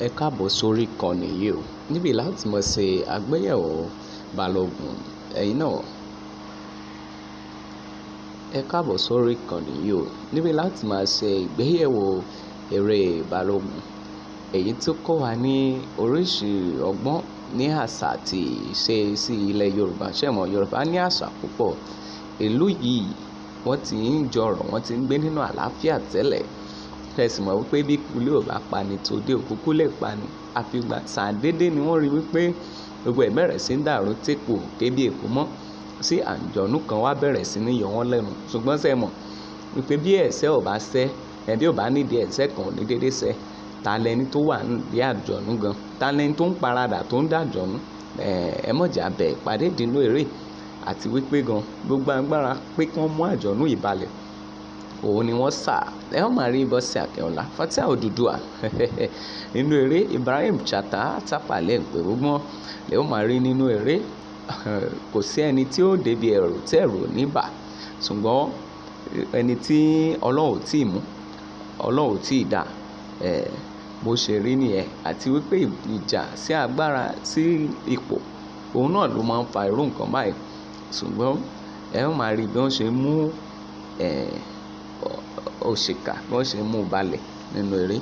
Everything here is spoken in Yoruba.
Ẹ káàbọ̀ sórí ìkànnì yìí o. Níbi láti máa ṣe àgbéyẹ̀wò Balógun. Ẹ̀yin náà, ẹ káàbọ̀ sórí ìkànnì yìí o. Níbi láti máa ṣe ìgbéyẹ̀wò eré Balógun. Èyí tó kọ́ wa ní oríṣi ọgbọ́n ní àṣà àti ìṣe sí ilẹ̀ Yorùbá. Ṣẹ̀mọ̀ Yorùbá ní àṣà púpọ̀. Ìlú yìí wọ́n ti ń jọrọ̀, wọ́n ti ń gbé nínú àlàáfíà tẹ́lẹ̀. Ẹ sì mọ̀ wípé bí kulé ò bá pani tòde òkúkú lè pani. Àfìgbà ṣàdédé ni wọ́n rí wípé gbogbo ẹ̀ bẹ̀rẹ̀ sí ń dàrú tèkò débi èkó mọ́. Sí àǹjọ̀nú kan wá bẹ̀rẹ̀ sí ní yọ wọ́n lẹ́nu. Ṣùgbọ́n ṣẹ mọ̀ wípé bí ẹ̀ṣẹ̀ ò bá ṣẹ́, bí ò bá nídìí ẹ̀ṣẹ̀ kan ò ní dédé ṣẹ́. Ta lẹni tó wà ní àǹjọ̀nú gan? Ta lẹni tó ń paradà tó ń dàjọ̀nú? Ẹ mọ̀jà bẹ̀ ìpàdé ìdínú eré àti wípé gan gbogbo agbára pé kí wọ́n mú àǹjọ̀nú ìbalẹ̀. Òun ni wọ́n sà. Ẹ ó máa rí Bọ́sẹ̀ Akínọlá, Fathia Odùduwà nínú eré. Ibrahim Chatta Tapalẹ̀ pé gbogbo lè ó máa rí nínú eré. Kò sí ẹni tí ó débi ẹ̀rù tí ẹ̀rù ò ní bà. Ṣùgbọ́n ẹni tí Ọlọ́run ò tí ì mú, Ọlọ́run ò tí ì dá, bó ṣe rí nìyẹn. Àti wípé ìjà sí agbára sí ipò, òun náà ló máa ń fa irú nǹkan báyìí. Ṣùgbọ́n ẹ ó máa rí bí wọ́n ṣe mú òṣìkà, bí wọ́n ṣe mú balẹ̀ nínú eré.